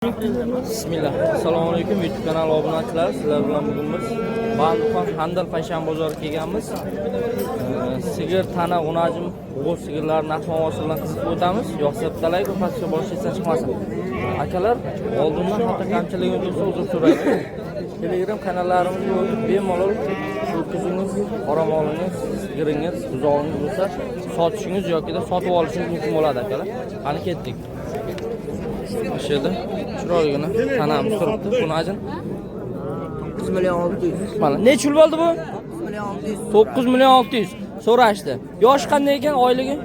Bismillah. Assalomu alaykum YouTube kanali obunachilar. Sizlar bilan bugun biz Bandixon Handal Payshan bozoriga kelganmiz. Sigir tana unajim bu sigirlar narx-navosi bilan qiziqib o'tamiz. Yo'qsa bittalar va pastga boshlaysan chiqmasin. Akalar, oldindan hatto kamchiligimiz bo'lsa uzr so'raydi. Telegram kanallarimizga o'tib bemalol ho'kizingiz, qoramolingiz, sigiringiz, buzog'ingiz bo'lsa sotishingiz yoki da sotib olishingiz mumkin bo'ladi akalar. Qani ketdik. Şöyle chiroyligini tanamiz turibdi. Buni ajin 9 milyon 600. Mana necha yil bo'ldi bu? 9 milyon 600. So'rashdi. Yosh qanday ekan oyligi?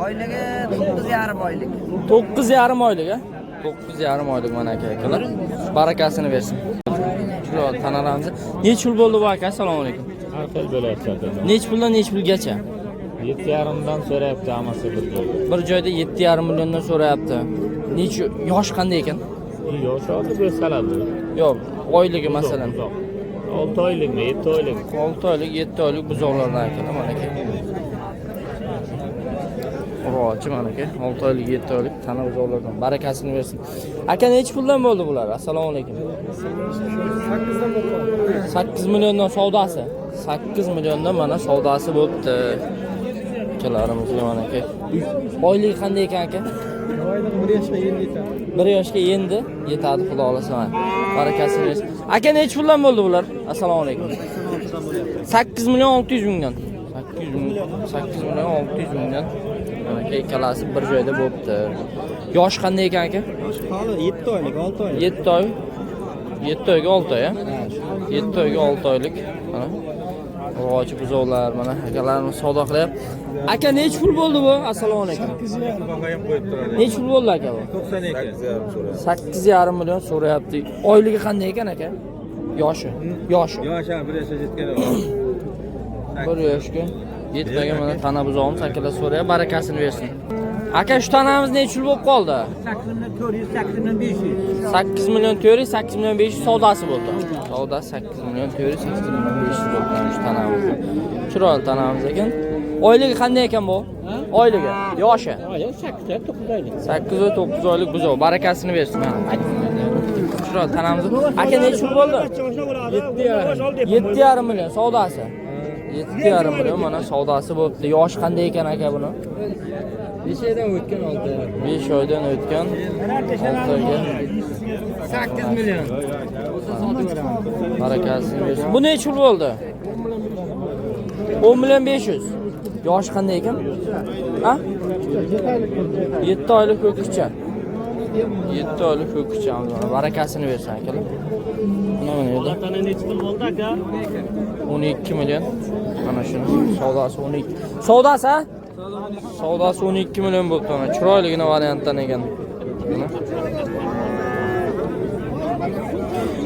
Oyligi 9,5 oylik. 9,5 oylik, ha? 9,5 oylik mana akalar. Barakasini bersin. Chiroyli tanalarimiz. Necha yil bo'ldi bu aka? Assalomu alaykum. Har xil bo'lyapti. Necha puldan necha pulgacha? 7,5 dan so'rayapti hammasi bir joyda. Bir joyda 7,5 milliondan so'rayapti. Necha yosh qanday ekan? Yosh oldi bersaladi. Yo'q, oyligi masalan. 6 oylikmi, 7 oylik? 6 oylik, 7 oylik buzoqlardan akalar mana aka. Ro'chi mana aka, 6 oylik, 7 oylik tana buzoqlardan. Barakasini bersin. Aka necha puldan bo'ldi bular? Assalomu alaykum. 8dan bo'ldi. 8 milliondan savdosi. 8 milliondan mana savdosi bo'libdi. Akalarimizga mana aka. Oyligi qanday ekan aka? Oylik 1 yoshga endi yetadi. 1 yoshga endi yetadi, xudo olasa. Barakasini bersin. Aka necha puldan bo'ldi bular? Assalomu alaykum. 8 million 600 mingdan. 8 million 600 mingdan. Mana aka ikkalasi bir joyda bo'libdi. Yosh qanday ekan aka? Hali 7 oylik, 6 oylik. 7 oy. 7 oyga 6 oy, ha? 7 oyga 6 oylik. Mana ro'chi buzoqlar mana akalarimiz savdo qilyapti. Aka necha pul bo'ldi bu? Assalomu alaykum. 8,5. Necha pul bo'ldi aka bu? 8,5 million so'rayapti. Oyligi qanday ekan aka? Yoshi. Yosh 1 yoshga yetgan. 1 yoshga yetmagan mana tana buzog'imiz akalar so'rayapti. Barakasini bersin. Aka shu tanamiz necha yil bo'lib qoldi? 8 million 400, 8 million 500 savdosi bo'ldi. Savdo 8 million 400, 8 million 500 bo'ldi shu tanamiz. Chiroyli tanamiz ekan. Oyligi qanday ekan bu? Oyligi, yoshi. 8-9 oylik. 8 va 9 oylik buzoq. Barakasini bersin. Chiroyli tanamiz. Aka necha pul bo'ldi? 7,5 million savdosi. 7,5 million mana savdosi bo'libdi. Yosh qanday ekan aka buni? 5 oydan o'tgan oldi. 5 oydan o'tgan 6 oyga 8 million. Barakasini bersin. Bu necha yil bo'ldi? 10 million 500. Yosh qanday ekan? Ha? 7 oylik ko'kkicha. 7 oylik ko'kkicha. Barakasini bersin akalar. Mana edi. Tana necha pul bo'ldi aka? 12 million. Mana shuni savdosi 12. Savdosi, ha? Savdosi 12 million bo'ldi mana. Chiroyligina variantdan ekan.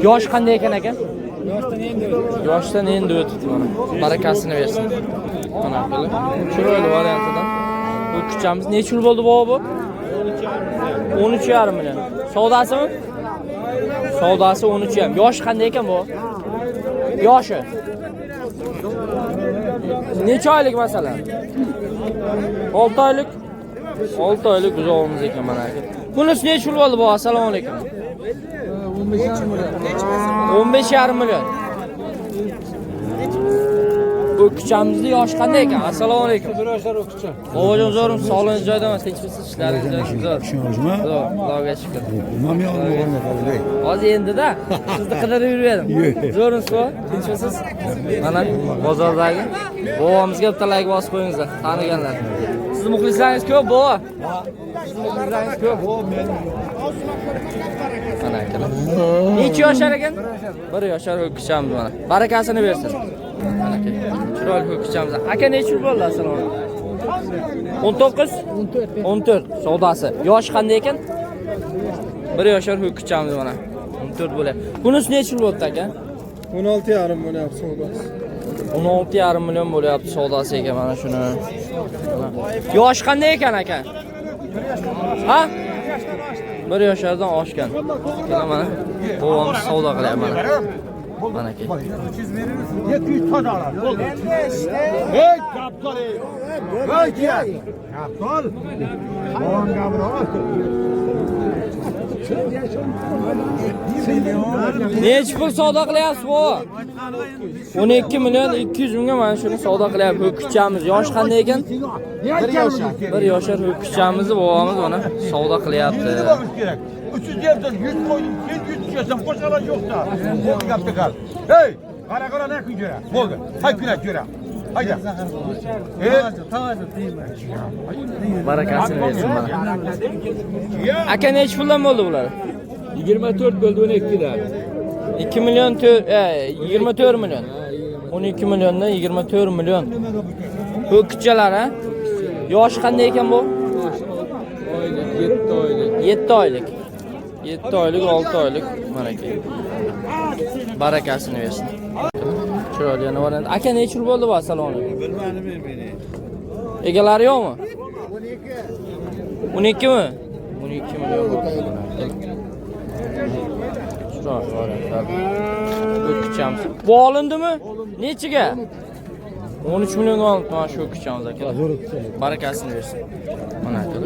Yosh qanday ekan aka? Yoshdan endi o'tibdi mana. Barakasini bersin. Mana akalar. Chiroyli variantidan. Bu kuchamiz necha yil bo'ldi bu? 13,5 million. Savdosimi? Savdosi 13,5. Yosh qanday ekan bu? Yoshi. Necha oylik masalan? 6 oylik. 6 oylik buzog'imiz ekan mana aka. Bunisi necha yil bo'ldi bu? Assalomu alaykum. 15,5 million. Bu kuchamizni yosh qanday ekan? Assalomu alaykum. 1 yoshlar o'quvchi. Ovojon zo'rim, sog'lig'ingiz joyidami? Tinchmisiz? Ishlaringiz joyida? Shunozmi? Xudoga shukr. Nima yo'qligini qildi. Hozir endi-da sizni qidirib yurgandim. Zo'rimsiz-ku? Tinchmisiz? Mana bozordagi bobomizga bitta like bosib qo'yingizlar, taniganlar. Sizni muxlislaringiz ko'p, bobo. Sizni muxlislaringiz ko'p. Mana akalar. Necha yoshlar ekan? 1 yoshar ho'kkichamiz mana. Barakasini bersin. Mana aka. Chiroyli ho'kkichamiz. Aka necha yil bo'ldi? Assalomu alaykum. 19? 14 savdosi. Yosh qanday ekan? 1 yoshar ho'kkichamiz mana. 14 bo'lyapti. Bunisi necha yil bo'ldi aka? 16,5 bo'lyapti savdosi. 16,5 million bo'lyapti savdosi ekan mana shuni. Yosh qanday ekan aka? Ha? 1 yoshlardan oshgan. Mana bobomiz savdo qilyapti mana. Mana aka. 700 ton oladi. Hey, kaptal. Hey, kaptal. Boğan gabro. Necha pul savdo qilyapsiz bu? 12 million 200 mingga mana shuni savdo qilyapti. Ho'kizchamiz yosh qanday ekan? 1 yoshar ho'kizchamizni bobomiz mana savdo qilyapti. 300 yerdan 100 qo'ydim, 100 tushasam qo'shqalar yo'qsa. Bo'ldi gapda qal. Hey, qara ne kun ko'ra. Bo'ldi. Hay kunat ko'ra. Hayda. Barakasini bersin mana. Aka necha puldan bo'ldi bular? 24 bo'ldi 12 dan. 2 million 24 million. 12 milliondan 24 million. Ho'kizchalar ha? Yoshi qanday ekan bu? 7 oylik. 7 oylik, 6 oylik mana aka. Barakasini bersin. Chiroyli yana bor endi. Aka necha yil bo'ldi bu saloni? Bilmadim meni. Egalari yo'qmi? 12 mi? 12 million bo'ldi. Chiroyli bor endi. Ho'kizchamiz. Bu olindimi? Nechiga? 13 millionga olibdi mana shu ho'kizchamiz aka. Barakasini bersin. Mana aka.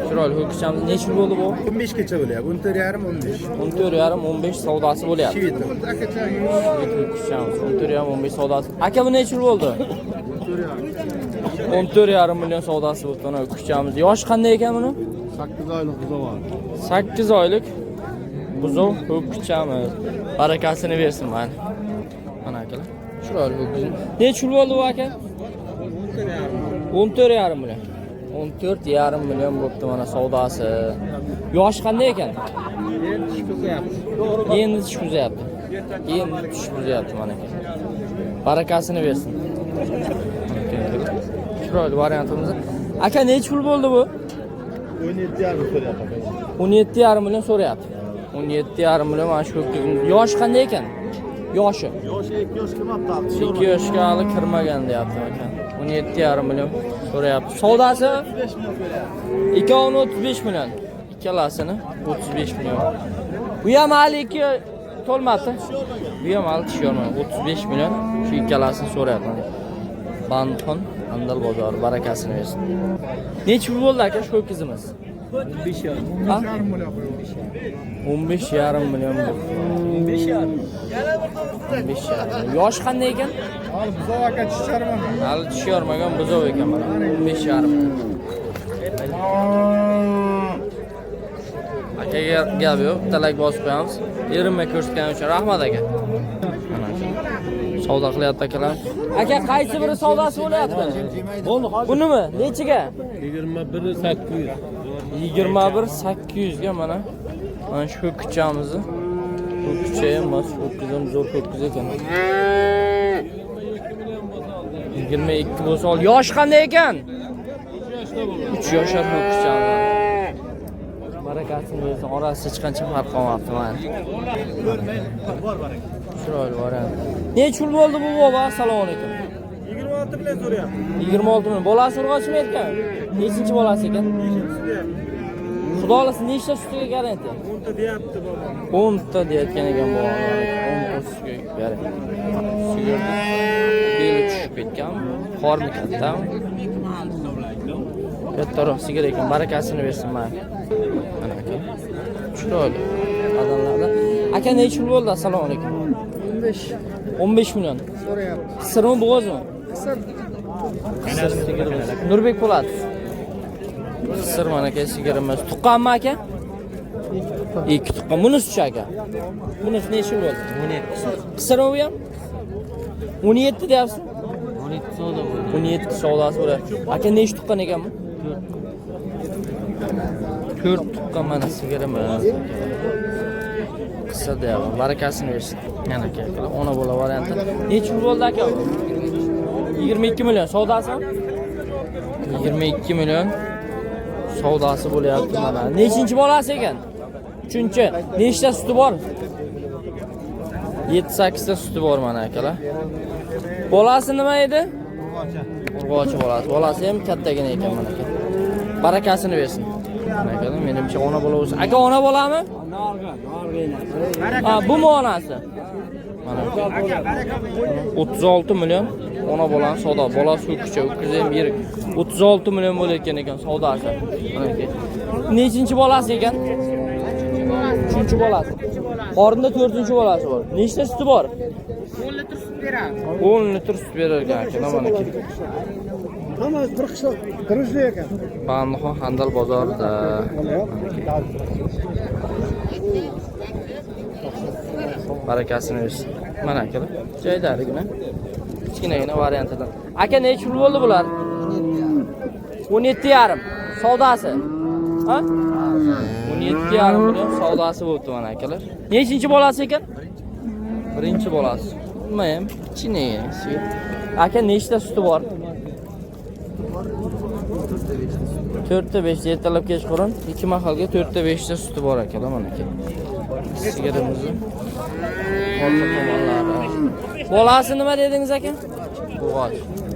Chiroyli ho'kizchamiz necha yil bo'ldi bu? 15 gacha bo'lyapti. 14,5 15. 14,5 15 savdosi bo'lyapti. Ho'kizchamiz 14,5 savdosi. Aka bu necha yil bo'ldi? 14,5 million savdosi bo'ldi mana ho'kizchamiz. Yoshi qanday ekan buni? 8 oylik buzov bor. 8 oylik buzov ho'kizchamiz. Barakasini bersin mana. Mana akalar. Chiroyli ho'kiz. Necha yil bo'ldi bu aka? 14,5 million. 14,5 million bo'pti mana savdosi. Yoshi qanday ekan? Endi tish kuzyapti. Endi tish kuzyapti mana aka. Barakasini bersin. Chiroyli variantimiz. Aka necha pul bo'ldi bu? 17,5 so'rayapti. 17,5 million so'rayapti. 17,5 million mana shu ho'kizimiz. Yoshi qanday ekan? Yoshi 2 yosh kirmabdi. 2 yoshga hali kirmagan deyapti aka. 17,5 million so'rayapti. Savdosi 35 million. Ikkalasini 35 million. Bu ham hali 2 to'lmadi. Bu ham hali tish yormadi. 35 million shu ikkalasini so'rayapti. Bandxon Andal bozori barakasini bersin. Necha pul bo'ldi aka shu ho'kizimiz? 15,5 million. 15,5 million. 15,5. Yosh qanday ekan? Hali buzov aka tish yormagan. Hali tish yormagan buzov ekan mana. 15,5 million. Akaga gap yo'q, talak bosib qo'yamiz. Erinmay ko'rsatganing uchun rahmat aka. Mana shu. Savdo qilyapti akalar. Aka qaysi biri savdosi bo'lyapti? Bunimi? Nechiga? 21,800. 21,800 ga mana. Mana shu ho'kizchamizni. Ho'kizcha emas, ho'kizim zo'r ho'kiz ekan. 22 bo'lsa ol. Yosh qanday ekan? 3 yoshar ho'kizchamiz. Barakasini bersin. Orasida hech qancha farq qolmabdi mana. Chiroyli variant. Necha pul bo'ldi bu bobo? Assalomu alaykum. 26 bilan so'rayapti. 26 million. Bolasi urg'ochmi ekan? Nechinchi bolasi ekan? Xudolisi nechta sutiga garantiya? 10 ta deyapti bobo. 10 ta deyotgan ekan bobo. 10 ta sutiga garantiya. Sigirni beli tushib ketgan. Qorni kattami? Kattaroq sigir ekan. Barakasini bersin mana. Mana aka. Chiroyli. Odamlarda. Aka necha pul bo'ldi? Assalomu alaykum. 15 million. So'rayapti. Qisirmi bo'g'ozmi? Qisir. Sigirimiz. Nurbek Po'lat. Qisir mana aka sigirimiz. Tuqqanmi aka? 2 tuqqan. Bunisi aka. Bunisi necha yil bo'ldi? 17. Qisirmi bu ham? 17 deyapsiz? 17 savdo bo'ldi. 17 savdosi bo'ladi. Aka necha tuqqan ekan bu? 4 tuqqan mana sigirimiz. Qisir deyapman. Barakasini bersin. Yana aka. Ona bola varianti. Necha yil bo'ldi aka? 22 million savdosimi? 22 million savdosi bo'lyapti mana. Nechinchi bolasi ekan? 3-chi. Nechta suti bor? 7-8 ta suti bor mana akalar. Bolasi nima edi? Urg'ochi bolasi. Bolasi ham kattagina ekan mana aka. Barakasini bersin. Mana aka, menimcha ona bola bo'lsa. Aka ona bolami? Ha, bu mu onasi? Mana 36 million ona bolani savdo. Bolasi ho'kizcha, ho'kizi ham yirik. 36 million bo'layotgan ekan savdosi. Mana aka. Nechinchi bolasi ekan? 3-chi bolasi. Qorinda 4-chi bolasi bor. Nechta suti bor? 10 litr sut beradi. 10 litr sut berar ekan aka, mana aka. Hammasi bir qishloq turishli ekan. Bandixon Handal bozorida. Barakasini bersin. Mana aka. Joylarigina. Kichkinagina variantidan. Aka necha pul bo'ldi bular? 17,5. Savdosi. Ha? 17,5 million savdosi bo'ldi mana akalar. Nechinchi bolasi ekan? Birinchi bolasi. Nima ham? Kichkina. Aka nechta suti bor? 4ta 5ta ertalab kechqurun 2 mahalga 4ta 5ta suti bor akalar mana aka. Sigirimizni orqa tomonlari. Bolasi nima dedingiz aka? Bo'g'och.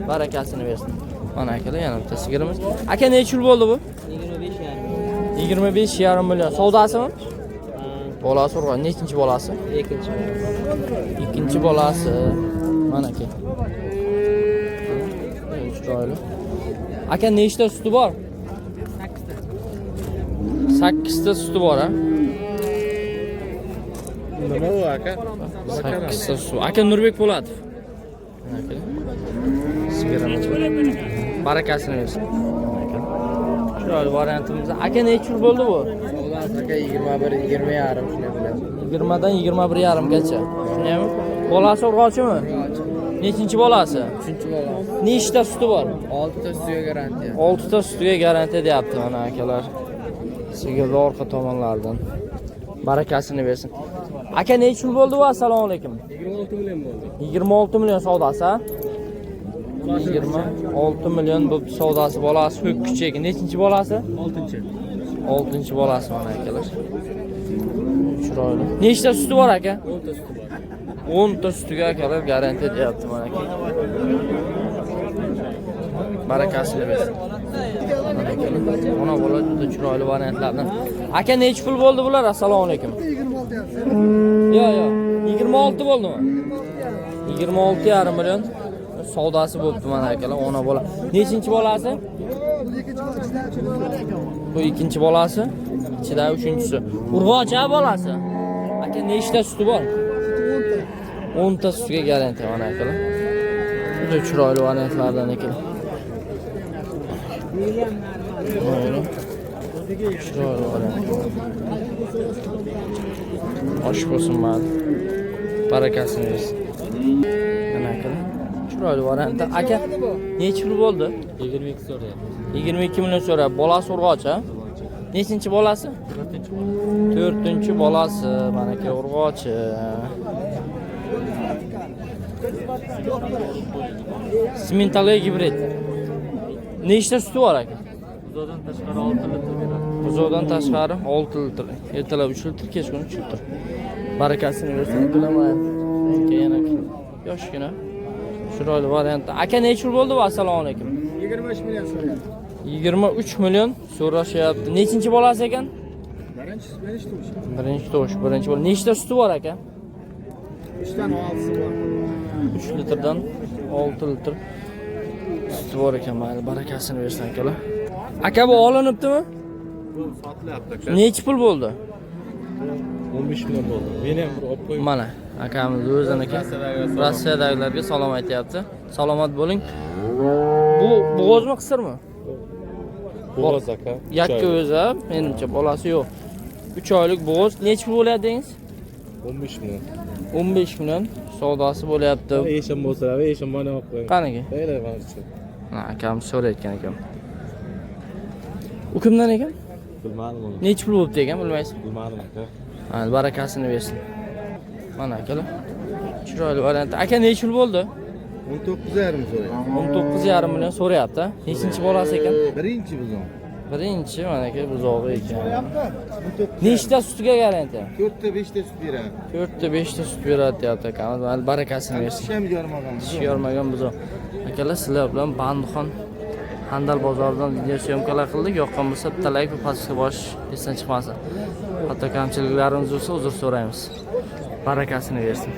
Barakasini bersin. Mana akalar yana bitta sigirimiz. Aka necha yil bo'ldi bu? 25,5 million. Savdosimi? Bolasi urgan. Nechinchi bolasi? Ikkinchi bolasi. Mana aka. Chiroyli. Aka nechta suti bor? 8ta suti bor, ha? Nima u aka? 8ta suti. Aka Nurbek Po'latov. Aka. Sigiramiz. Barakasini bersin. Chiroyli variantimiz. Aka necha yil bo'ldi bu? Savdosi aka 21, 20,5 shunday bo'ladi. 20 dan 21,5gacha. Shunaymi? Bolasi urg'ochimi? Nechinchi bolasi? 3-chi bola. Nechta suti bor? 6 ta sutiga garantiya. 6 ta sutiga garantiya deyapti mana akalar. Sigirni orqa tomonlaridan. Barakasini bersin. Aka necha yil bo'ldi bu? Assalomu alaykum. 26 million bo'ldi. 26 million savdosi, ha? 26 million bu savdosi. Bolasi ho'kkichik. Nechinchi bolasi? 6-chi. 6-chi bolasi mana akalar. Chiroyli. Nechta suti bor aka? 10 ta suti bor. 10 ta sutiga akalar garantiya deyapti mana aka. Barakasini bersin. Ona bola juda chiroyli variantlardan. Aka necha pul bo'ldi bular? Assalomu alaykum. 26 Yo'q, yo'q. 26 bo'ldimi? 26,5 million savdosi bo'libdi mana akalar. Ona bola. Nechinchi bolasi? Bu ikkinchi bolasi. Ichida uchinchisi. Urg'och bolasi. Aka nechta suti bor? 10 ta sutiga garantiya mana akalar. Juda chiroyli variantlardan ekan. Chiroyli variant. Osh bo'lsin mana. Barakasini bersin. Mana akalar. Chiroyli variant. Aka necha pul bo'ldi? 22 so'rayapti. 22 million so'rab. Bolasi urg'och, ha? Nechinchi bolasi? 4-chi bolasi. Mana aka urg'ochi. Simentali gibrid. Nechta suti bor aka? Buzodan tashqari 6 litr beradi. Buzodan tashqari 6 litr. Ertalab 3 litr, kechqurun 3 litr. Barakasini bersin. Bilaman. Keyin yoshgina. Chiroyli variant. Aka necha yil bo'ldi bu? Assalomu alaykum. 23 million so'rayapti. 23 million so'rashyapti. Nechinchi bolasi ekan? Birinchi to'sh. Birinchi to'sh, birinchi bo'l. Nechta suti bor aka? 3 dan 6si bor. 3 litrdan 6 litr suti bor ekan. Mayli, barakasini bersin akalar. Aka bu olinibdimi? Bu sotilyapti aka. Necha pul bo'ldi? 15 million bo'ldi. Meni ham bir olib qo'ying. Mana akamiz o'ziniki. Rossiyadagilarga salom aytyapti. Salomat bo'ling. Bu bo'g'ozmi, qisirmi? Bo'g'oz aka. Yakka o'zi, menimcha bolasi yo'q. 3 oylik bo'g'oz. Necha pul bo'ladi dedingiz? 15 million. 15 million savdosi bo'lyapti. Eshim bo'lsa, eshim mana olib qo'ying. Qanaqa? Baylar mana. Ha, akamiz so'rayotgan ekan. U kimdan ekan? Bilmadim uni. Necha pul bo'libdi ekan, bilmaysiz? Bilmadim aka. Ha, barakasini bersin. Mana akalar. Chiroyli variant. Aka necha yil bo'ldi? 19,5 so'rayapti. 19,5 million so'rayapti. Nechinchi bolasi ekan? Birinchi buzon. Birinchi mana aka buzog'i ekan. Nechta sutiga garantiya? 4 ta 5 ta sut beradi. 4 ta 5 ta sut beradi deyapti akamiz. Mana barakasini bersin. Ham yormagan. Tish yormagan buzoq. Akalar, sizlar bilan Bandixon Handal bozoridan video syomkalar qildik. Yoqqan bo'lsa bitta like va pastga bosh esdan chiqmasin. Hatto kamchiliklarimiz bo'lsa uzr so'raymiz. Barakasini bersin.